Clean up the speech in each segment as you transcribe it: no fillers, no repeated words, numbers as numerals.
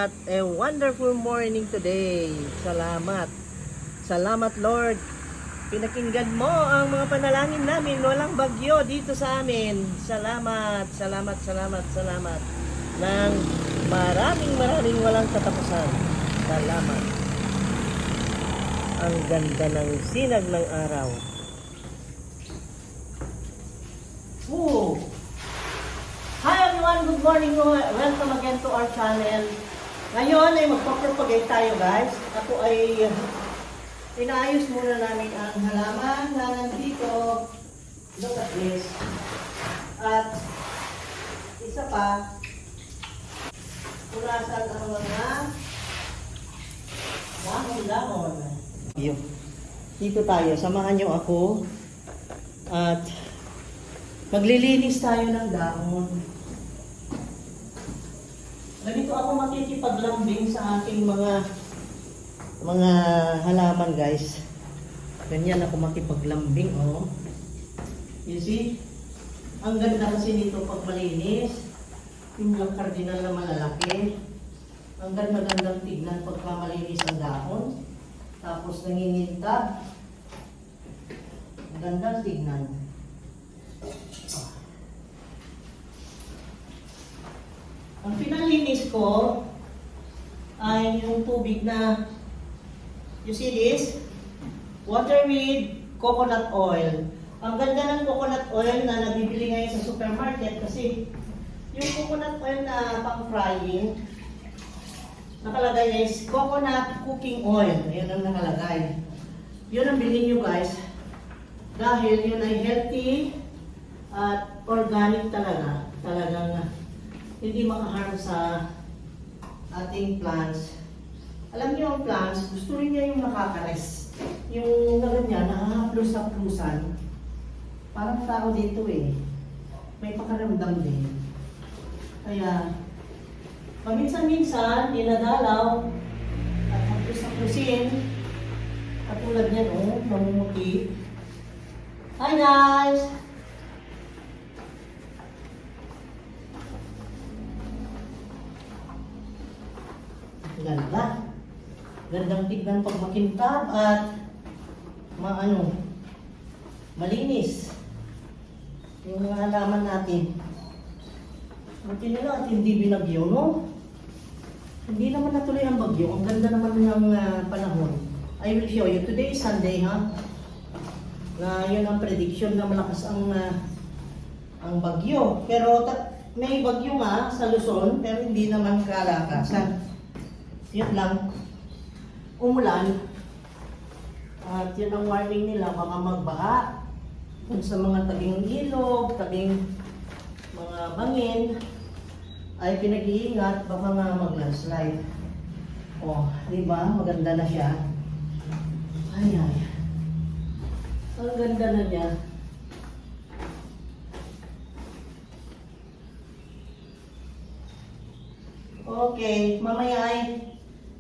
What a wonderful morning today. Salamat. Salamat Lord. Pinakinggan mo ang mga panalangin namin. Walang bagyo dito sa amin. Salamat, salamat, salamat, salamat. Nang maraming walang katapusan. Salamat. Ang ganda ng sinag ng araw. Woo! Hi everyone, good morning. Welcome again to our channel. Ngayon ay magpapropagate tayo guys. Ako ay inaayos muna namin ang halaman na nandito. Look at this. At isa pa, punasan ang mga dahon-dahon. Dito tayo, samahan niyo ako. At maglilinis tayo ng dahon. Ganito ako makikipaglambing sa aking mga halaman guys. Ganyan ako makipaglambing, oh. You see? Ang ganda kasi nito pag malinis. Yung lang cardinal na malalaki. Ang ganda-gandang tignan pagka malinis ang dahon. Tapos nangingintab. Ang gandang tignan. Ang pinalinis ko ay yung tubig na, you see this? Water with coconut oil. Ang ganda ng coconut oil na nabibili ngayon sa supermarket kasi yung coconut oil na pang-frying, nakalagay is coconut cooking oil. Ayan ang nakalagay. Yun ang bilhin nyo guys. Dahil yun ay healthy at organic talaga. Talagang hindi makaharm sa ating plants. Alam niyo ang plants, gusto rin niya yung nakakares. Yung ganyan, nakahaplos-haplusan. Parang tao dito eh. May pakaramdam din. Kaya, paminsan-minsan, dinadalaw at haplos-haplusin. Katulad niyan, oh, namumuti. Hi guys! Ganda. Gandang tignan pag makintab at malinis. Yung mga halaman natin. Buti nila at hindi binagyo, no? Hindi naman natuloy ang bagyo. Ang ganda naman ng panahon. I will show you. Today is Sunday, ha? Na yun ang prediction na malakas ang bagyo. Pero may bagyo nga sa Luzon, pero hindi naman kalakasan. Yun lang, umulan. At yun ang warning nila, baka magbaha. Kung sa mga tabing ilog, tabing mga bangin, ay pinag-iingat, baka nga mag-landslide. Oh, di ba? Maganda na siya. Ay. Ang ganda na niya. Okay, mamaya ay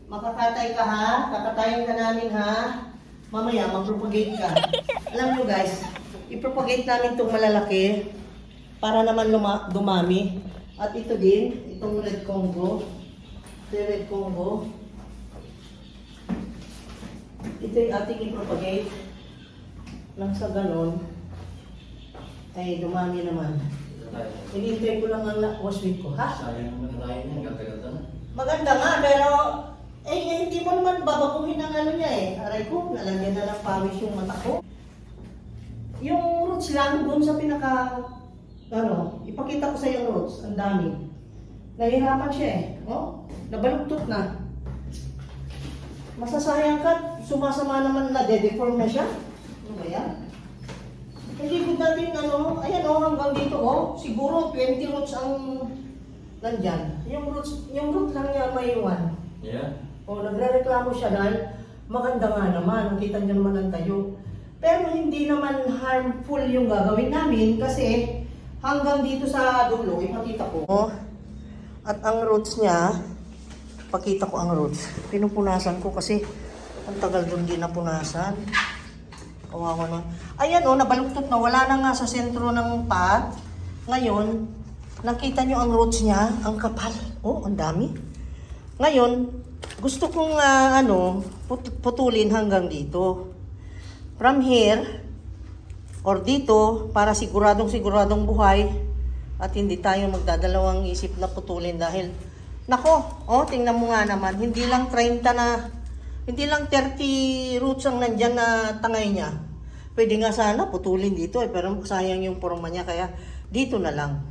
makakatay ka ha, kakatayin ka namin ha. Mamaya mag-propagate ka. Alam nyo guys, i-propagate namin itong malalaki para naman dumami. At ito din, itong red Congo. Ito yung red Congo. Ito yung ating i-propagate. Nang sa ganon, ay dumami naman. Hinihintay ko lang ang waswit ko, ha? Sayang naman tayo niyan, ganda-ganda na. Maganda nga, pero hindi mo naman babaguhin ang ano niya eh. Aray ko, nalagyan na ng pawis yung mata ko. Yung roots lang doon sa ipakita ko sa yung roots, ang dami. Nahihirapan siya eh. Oh, nabalugtot na. Masasayang ka, sumasama naman na de-deform na siya. Ano ba yan? Hindi ko natin ayan hanggang dito siguro 20 roots ang nandyan. Yung root lang niya may iwan. Yeah. Nagre-reklamo siya dahil maganda nga naman, nakita niya naman ang tayo. Pero hindi naman harmful yung gagawin namin kasi hanggang dito sa dulo, ipakita ko. At ang roots niya, pakita ko ang roots. Pinupunasan ko kasi ang tagal doon din napunasan. Kawawa na. Ayan nabaluktot na. Wala na nga sa sentro ng pot. Ngayon, nakita nyo ang roots niya. Ang kapal. Ang dami. Ngayon, gusto kong putulin hanggang dito. From here, or dito, para siguradong buhay at hindi tayo magdadalawang isip na putulin dahil, nako, tingnan mo nga naman, hindi lang 30 roots ang nandyan na tangay niya. Pwede nga sana putulin dito pero sayang yung forma niya kaya dito na lang.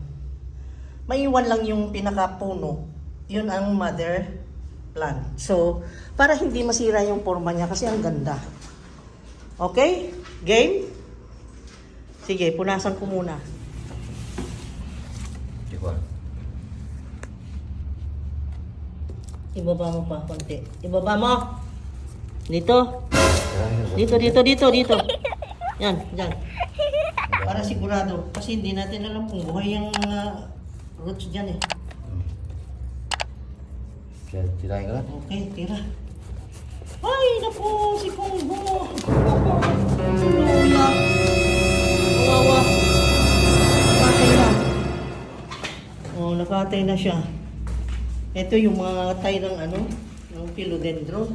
Maiwan lang yung pinakapuno. Yun ang mother plant. So, para hindi masira yung forma niya kasi ang ganda. Okay? Game? Sige, punasan ko muna. Diba? Ibaba mo pa konti. Ibaba mo. Dito. Dito. Yan, dyan. Para sigurado. Kasi hindi natin alam kung buhay yung roots dyan eh. Kaya tirahin ka lang. Okay, tira. Ay, naku, si Kongbo. Luya. Kawawa. Nakatay na. Nakatay na siya. Ito yung mga tay ng ng philodendron.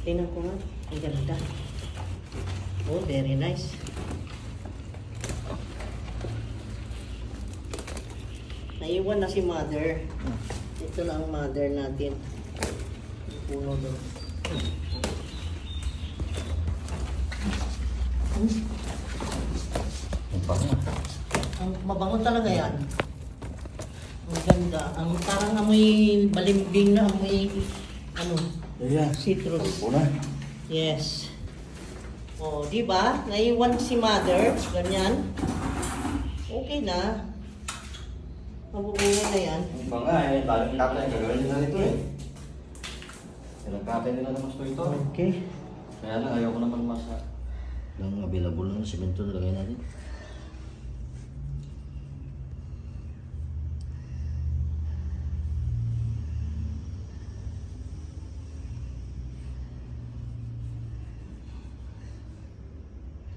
Tingnan ko nga. Ang ganda. Oh, very nice. Naiwan na si mother. Ito na ang mother natin. Ang puno doon. Ang bango. Ang mabango talaga yan. Ang ganda. Ang parang amoy balimbing na amoy Ayan. citrus. Una. Yes. Oh, di ba? Naiwan si mother. Ganyan. Okay na. Mabubuhay na yan. Ang banga eh. Talang kaplan. Gagawin nila nito eh. Sinagkapin nila naman ito. Okay. Kaya lang ayoko naman masa. Yung available na simento nilagay natin.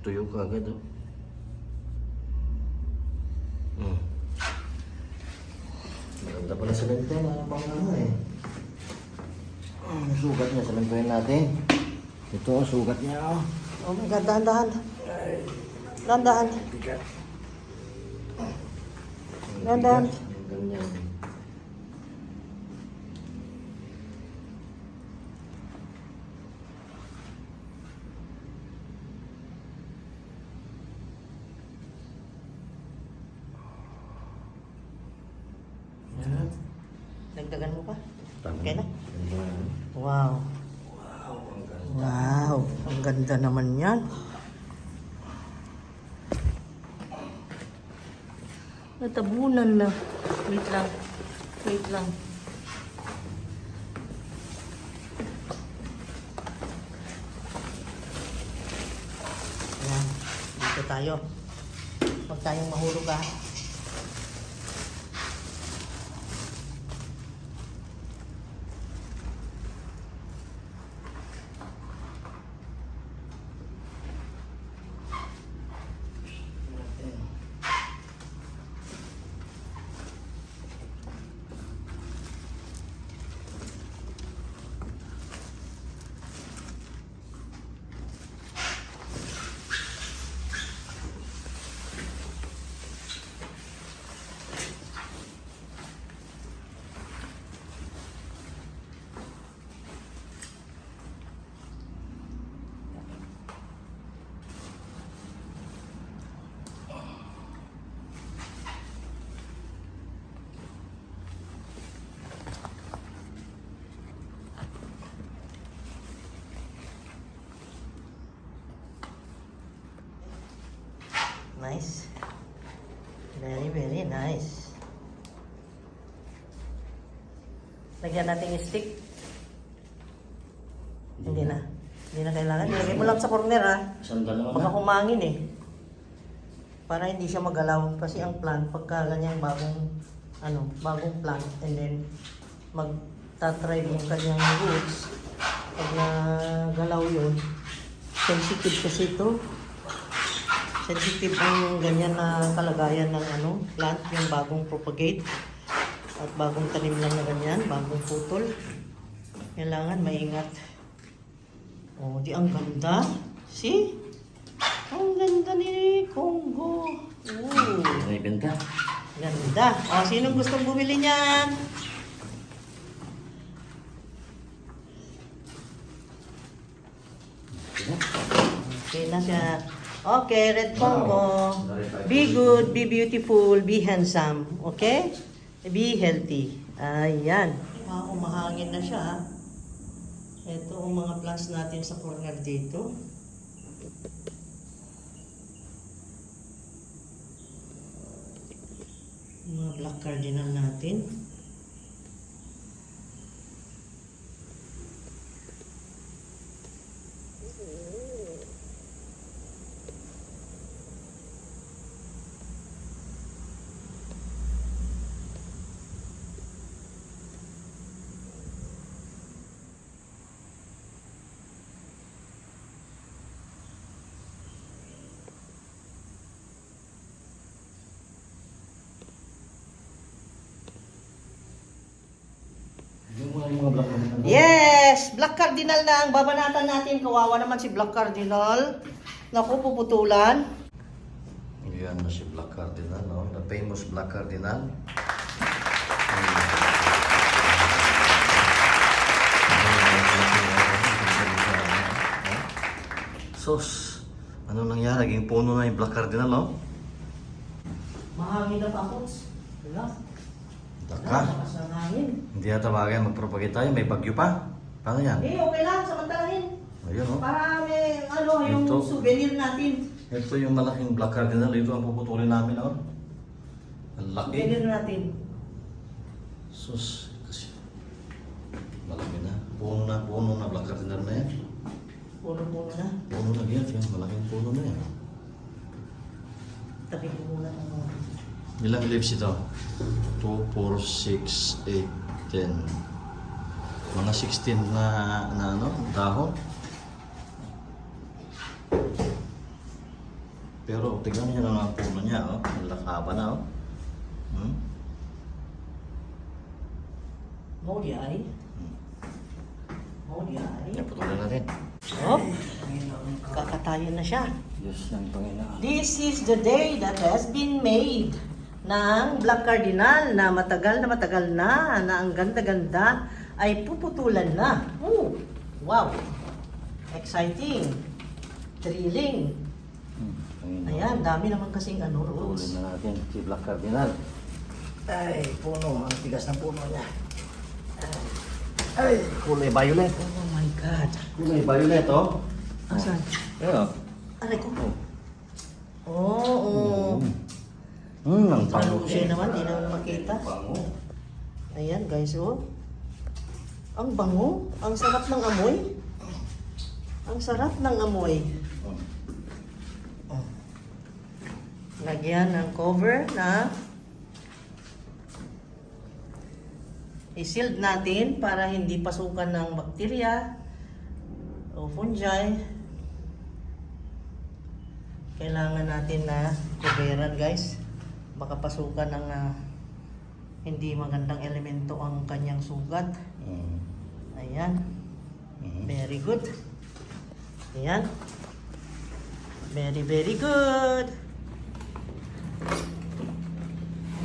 Tuyo ka agad oh. Maganda pala sa ganito na pang eh. Sugat niya, samantuhin natin. Ito ang sugat niya oh. Oh my God, dahan-dahan. Dahan-dahan. Dahan-dahan. Ganyan. Yan. Dagdagan mo pa. Tama. Okay na? Ganyan. Wow. Wow, ang ganda. Wow. Ang ganda naman yan. Natabunan na. Wait lang. Wait lang. Ayan. Dito tayo. Huwag tayong mahulog ah. Nice. Very, very nice. Lagyan natin yung stick. Hindi na. Hindi na kailangan. Ilagay mo lang sa corner ha. Sandal naman Baka na. humangin eh. Para hindi siya magalaw. Kasi ang plant, pagka ganyan bagong plant, and then magta-thrive yung kanyang roots. Pag nagalaw yun, sensitive kasi ito. Sensitive ang ganyan na kalagayan ng plant, yung bagong propagate. At bagong tanim lang na ganyan, bagong putol. Kailangan maingat. Oh, di ang ganda. See? Ang ganda ni Congo. Oh, May benta. ganda. O, sinong gustong bumili niyan? Okay na siya. Okay, Red Congo. Be good, be beautiful, be handsome. Okay? Be healthy. Ayan. Wow, mahangin na siya. Ito ang mga plants natin sa corner dito. Mga black cardinal natin. Yung mga black cardinal. Yes! Black Cardinal na ang babanatan natin. Kawawa naman si Black Cardinal. Naku, puputulan. Yan na si Black Cardinal, no? The famous Black Cardinal. Sus, ano nangyari? Naging puno na yung Black Cardinal, no? Mahangin na pa, Pops. Wala. Daka. Lakas ng hangin. Hindi yata bagay magpropagate tayo. May bagyo pa. Paano yan? Okay lang. Samantalahin. Ayun, no? Para may, yung Ito. souvenir natin. Ito yung malaking Black Cardinal. Ito ang puputulin namin, no? Ang laki. Souvenir natin. Sus, kasi malaki na. Puno na Black Cardinal na yan. Puno-puno na. Puno na yan. Malaking puno na yan. Tabi ko muna ng mga. Ilang leaves ito? 2, 4, 6, 8, 10. Mga 16 na dahon. Pero tignan niyo na ang puno niya, oh. Ang lakaba na, oh. Modi ay. Modi ay. Patuloy natin. Oh, kakatayin na siya. Diyos ng Panginoon. This is the day that has been made ng Black Cardinal na matagal na ang ganda-ganda ay puputulan na. Oh, wow! Exciting! Thrilling! Ayan, dami naman kasing Patuloy roots. na natin si Black Cardinal. Ay, puno. Ang tigas ng puno niya. Ay, kulay violet. Oh my God! Kulay violet, oh. Asan? Ayun, oh. Aray ko. Oh. Oo. Ang pango. Siya naman, di naman makita. Pango. Ayan guys, oh. Ang bango. Ang sarap ng amoy. Ang sarap ng amoy. Oh. Lagyan ng cover na i-sealed natin para hindi pasukan ng bakterya o fungi. Kailangan natin na coveran guys. Baka pasukan ng hindi magandang elemento ang kanyang sugat. Ayan. Very good. Ayan. Very, very good.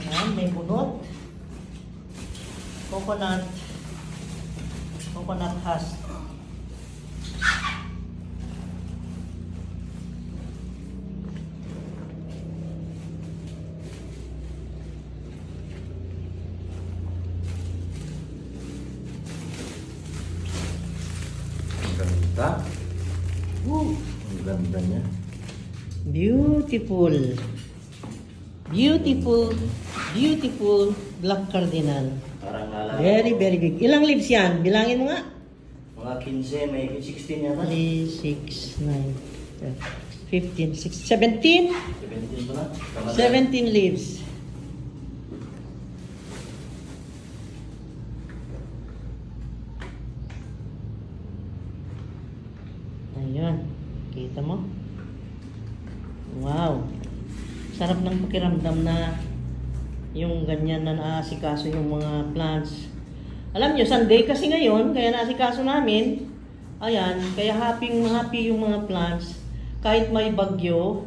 Ayan, may bunot. Coconut husk. Ang ganda. Ang ganda niya. Beautiful. Beautiful. Beautiful Black Cardinal. Parang lalaki. Very, very big. Ilang leaves yan? Bilangin mo nga. Mga 15, may 16 yata. 3, 6, 9, 15, 16, 17? 17 ba na? 17 leaves. Ayan. Kita mo? Wow. Sarap ng pakiramdam na yung ganyan na naasikaso yung mga plants. Alam nyo, Sunday kasi ngayon, kaya naasikaso namin. Ayan, kaya happy yung mga plants. Kahit may bagyo,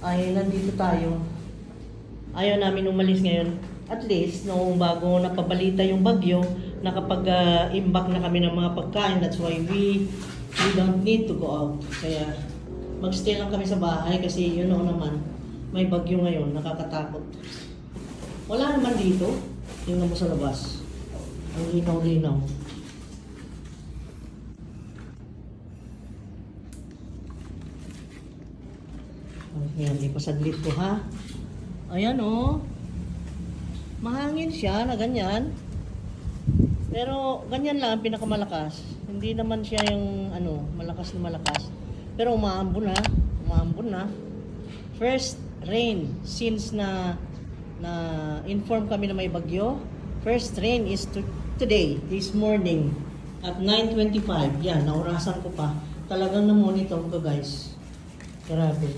ay nandito tayo. Ayaw namin umalis ngayon. At least, noong bago napabalita yung bagyo, nakapag-imbak na kami ng mga pagkain. That's why we don't need to go out. Kaya magstay lang kami sa bahay kasi you know naman, may bagyo ngayon, nakakatakot. Wala naman dito. Tingnan mo sa labas. Ang linaw-linaw. Ayan, ipasaglit ko ha. Ayan oh. Mahangin siya na ganyan. Pero ganyan lang ang pinakamalakas. Hindi naman siya yung malakas na malakas. Pero umaambon na. First rain since na inform kami na may bagyo. First rain is today, this morning at 9:25. Yan, naurasan ko pa. Talagang na-monitor ko guys. Grabe.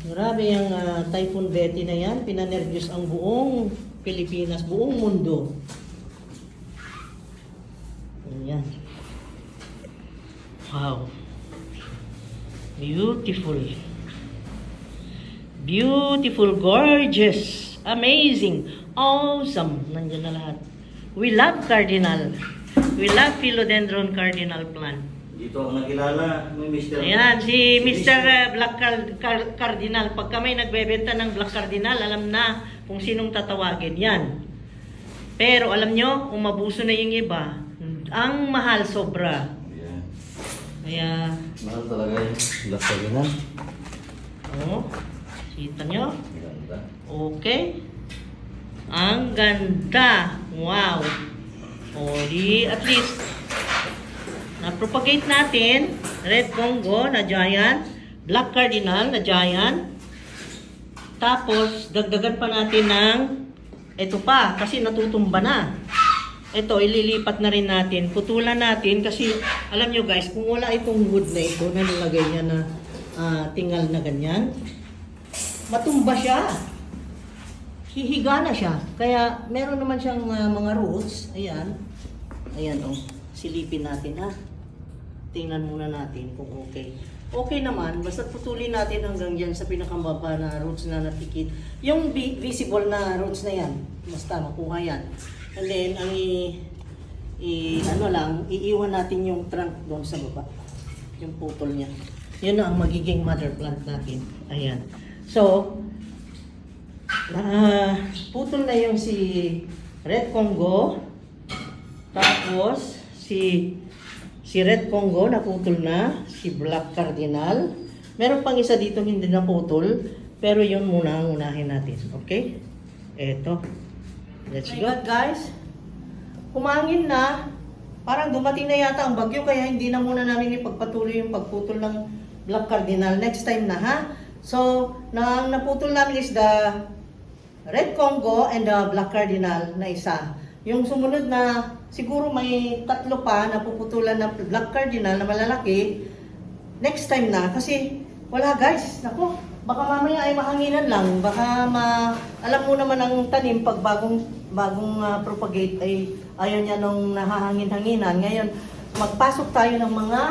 Grabe yung Typhoon Betty na yan. Pinanervyos ang buong Pilipinas, buong mundo. Ayan. Wow. Beautiful. Beautiful, gorgeous, amazing, awesome. Nandiyan na lahat. We love cardinal. We love philodendron cardinal plant. Dito ako nakilala, may Mr. Ayan, si Mr. Black Cardinal. Pagka may nagbebenta ng Black Cardinal, alam na kung sinong tatawagin. Yan. Pero alam nyo, kung mabuso na yung iba, ang mahal sobra. Ayan. Kaya, Mahal talaga yung Black Cardinal. kita nyo? Ganda. Okay. Ang ganda. Wow. O, di at least, na-propagate natin, Red Congo na giant, Black Cardinal na giant, tapos dagdagan pa natin ng, ito pa, kasi natutumba na. Ito, ililipat na rin natin, putulan natin, kasi alam nyo guys, kung wala itong wood na ito, na nilagay niya na tingal na ganyan, matumba siya. Hihiga na siya. Kaya meron naman siyang mga roots, ayan, silipin natin ha. Tingnan muna natin kung okay. Okay naman, basta putulin natin hanggang dyan sa pinakamababa na roots na natikit. Yung visible na roots na yan, basta makuha yan. And then, iiwan natin yung trunk doon sa baba. Yung putol niya. Yun na ang magiging mother plant natin. Ayan. So, putol na yung si Red Congo. Tapos, si Red Congo naputol na, si Black Cardinal. Meron pang isa dito hindi naputol, pero yun muna ang unahin natin. Okay? Eto. Let's go. Guys, humangin na. Parang dumating na yata ang bagyo, kaya hindi na muna namin ipagpatuloy yung pagputol ng Black Cardinal. Next time na ha. So, ang naputol namin is the Red Congo and the Black Cardinal na isa. Yung sumunod na, siguro may 3 pa na puputulan ng Black Cardinal na malalaki, next time na. Kasi wala guys, naku, baka mamaya ay mahanginan lang. Baka alam mo naman ang tanim pag bagong propagate ay ayaw niya nung nahahangin-hanginan. Ngayon, magpasok tayo ng mga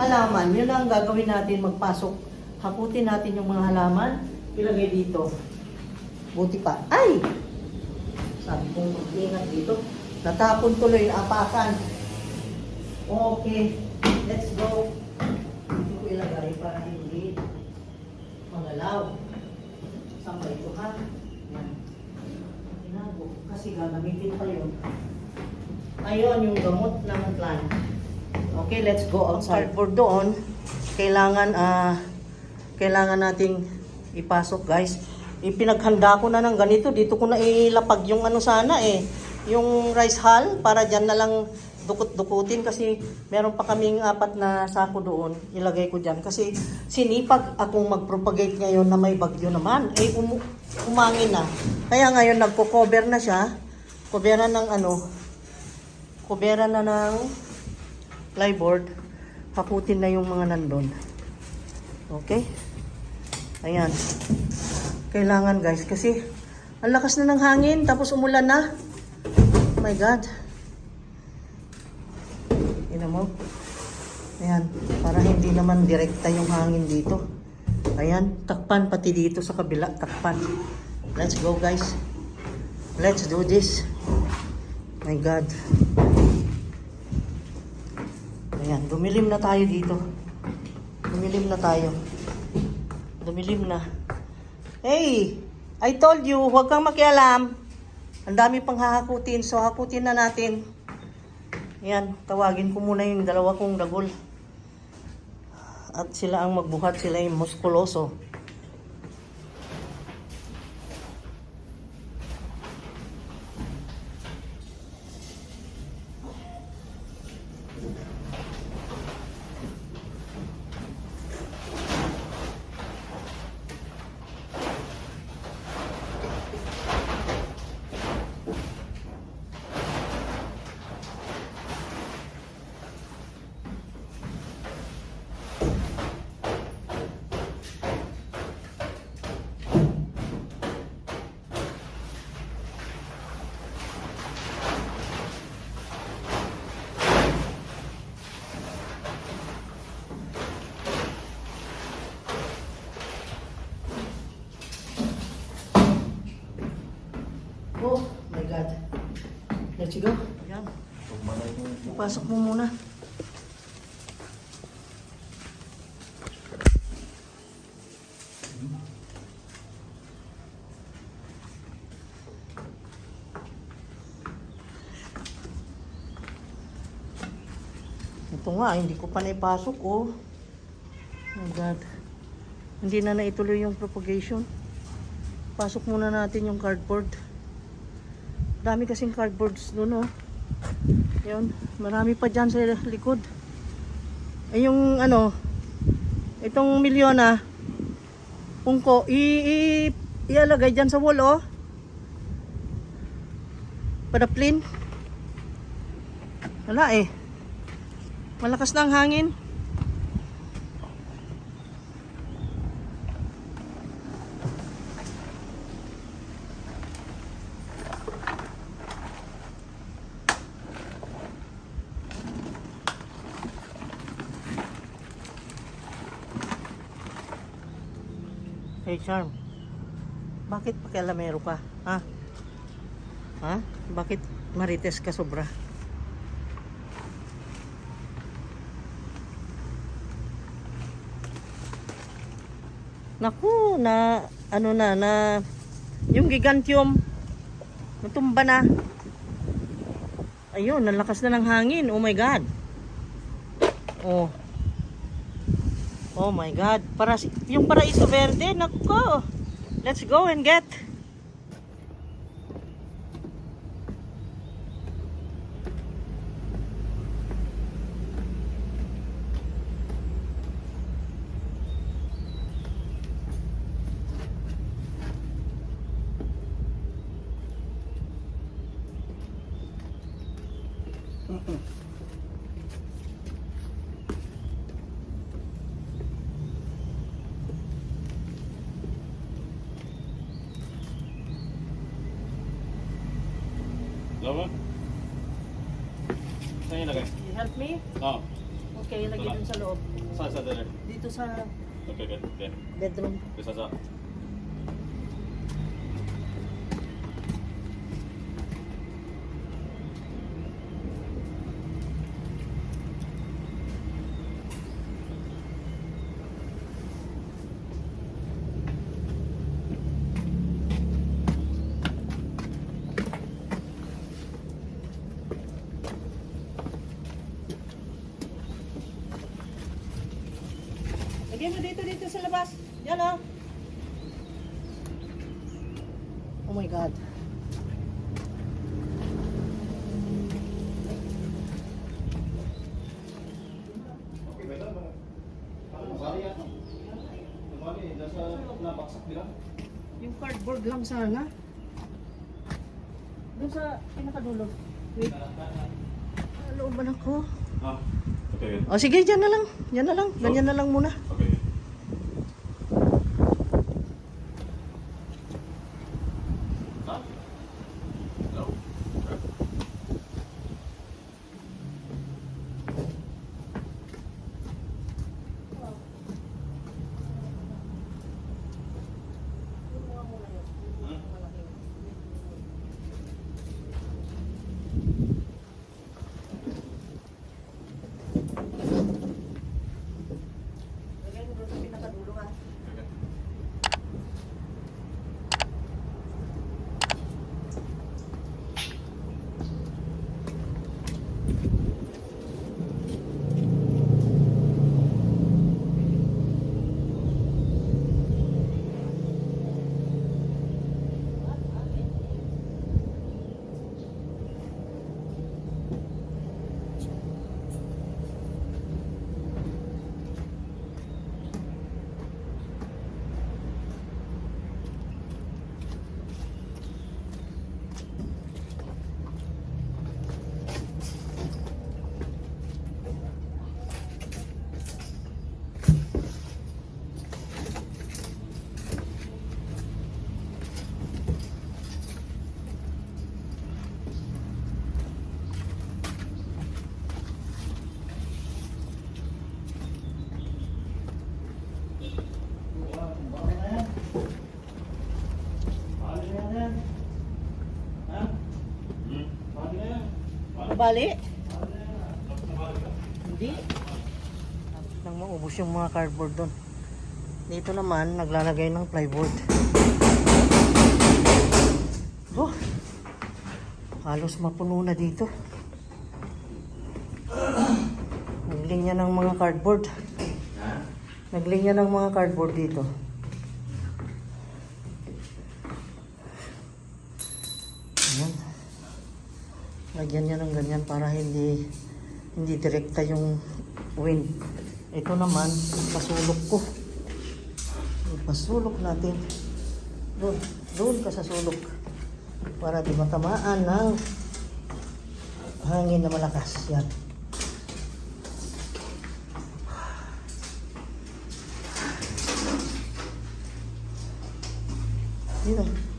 halaman. Yun ang gagawin natin, magpasok. Hakutin natin yung mga halaman, ilagay dito. Buti pa. Ay! Sabi kong mag-ingat dito. Natapon tuloy yung apakan. Okay. Let's go. Dito ko ilagay para hindi magalaw. Saan ba ito ha? Yan. Tinago. Kasi gagamitin pa yun. Ayun yung gamot ng plant. Okay, let's go outside. Cardboard doon. Kailangan nating ipasok guys. Ipinaghanda ko na ng ganito. Dito ko na ilapag yung yung rice hull para dyan na lang dukot-dukutin kasi meron pa kaming 4 na sako doon. Ilagay ko dyan kasi sinipag akong mag-propagate ngayon na may bagyo naman. Umangin na. Kaya ngayon nagko-cover na siya. Coveran na ng plyboard. Hakutin na yung mga nandun. Okay? Ayan. Kailangan guys, kasi ang lakas na ng hangin, tapos umulan na. Oh my God. Ina mo. Ayan, para hindi naman direkta yung hangin dito. Ayan, takpan pati dito sa kabila, takpan. Let's go guys. Let's do this. My God. Ayan, dumilim na tayo dito. Dumilim na tayo. Dumilim na. Hey, I told you, huwag kang makialam. Ang dami pang hahakutin, so hakutin na natin. Ayan, tawagin ko muna yung dalawa kong dagol. At sila ang magbuhat, sila yung muskuloso. Oh my God. Let's go. Ayan. Pasok mo muna. Ito nga, hindi ko pa naipasok, oh. Oh my God. Hindi na naituloy yung propagation. Pasok muna natin yung cardboard. Dami kasing cardboards doon, oh. Yun, marami pa dyan sa likod. Ay yung ano, itong milyona, pungko, ialagay dyan sa wall, oh. Padaplin. Wala eh. Malakas na ang hangin. Hey Charm, bakit pakialamero ka? Ha? Ha? Bakit marites ka sobra? Naku, na ano na yung gigantium natumba na. Ayun, nalakas na ng hangin. Oh my God. Oh. Oh my God. Yung Paraiso Verde, naku. Let's go and get. Lama? Saan yung lagay? You help me? Oo. Okay, lagay dun sa loob. Sa dali. Dito sa Okay, good. Okay. bedroom. Isa sa. Lagyan mo dito sa labas. Yan, oh. Oh my God. Okay, may dala ba? Ano, bali yan? Bali, nasa nabaksak nila? Yung cardboard lang sana. Doon sa pinakadulo. Wait. Looban ako. Ah, okay, good. O sige, dyan na lang. Dyan na lang. Ganyan na lang muna. Okay. Nabali? Hindi. Nang maubos yung mga cardboard doon. Dito naman, naglalagay ng plywood. Oh, halos mapuno na dito. Naglinya ng mga cardboard. Naglinya ng mga cardboard dito. Ayan. Lagyan niya ng ganyan para hindi direkta yung wind. Ito naman, pasulok ko. Pasulok natin. Doon ka sa sulok. Para di matamaan ng hangin na malakas. Yan. Dito.